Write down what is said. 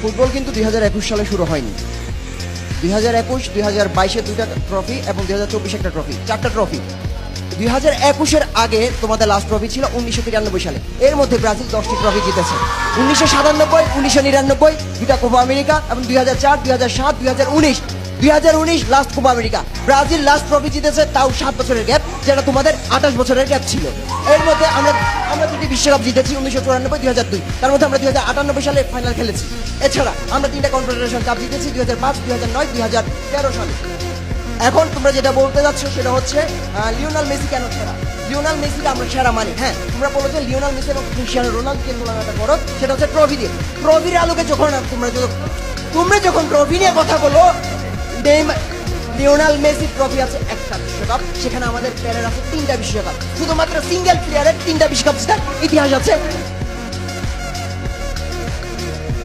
Football কিন্তু 2021 সালে শুরু হয়নি। 2021, 2022-এ 2টা ট্রফি এবং 2024 একটা ট্রফি, 4টা ট্রফি। 2021-এর আগে তোমাদের লাস্ট ট্রফি ছিল 1993 সালে। এর মধ্যে ব্রাজিল 10টি ট্রফি জিতেছে। 1997, 1999 দুটা কোপা আমেরিকা এবং 2004, 2007, 2019 2019 last Copa America. Brazil last trophy জিতেছে, তাও 7 বছরের গ্যাপ, যেটা তোমাদের 28 বছরের গ্যাপ ছিল। এর মধ্যে আমরা দুটি বিশ্বকাপ জিতেছি, 1994, 2002। তার মধ্যে আমরা 2098 সালে ফাইনাল খেলেছি। এছাড়া আমরা 3টা কনফেডারেশন কাপ জিতেছি, 2005, 2009, 2013 সালে। এখন তোমরা যেটা বলতে যাচ্ছ সেটা হচ্ছে লিওনেল মেসি কেন সেরা। লিওনেল মেসিকে আমরা সেরা মানি। হ্যাঁ, তোমরা বলো যে লিওনেল মেসি এবং ক্রিস্টিয়ানো রোনালদোকে তুলনাটা করো, সেটা হচ্ছে ট্রফি দিয়ে। ট্রফির আলোকে যখন তোমরা যখন ট্রফি নিয়ে কথা বলো, লিওনেল মেসির ট্রফি আছে একটা বিশ্বকাপ, সেখানে আমাদের প্লেয়ারের আছে 3টা বিশ্বকাপ। শুধুমাত্র সিঙ্গেল প্লেয়ারের 3টা বিশ্বকাপ জেতার ইতিহাস আছে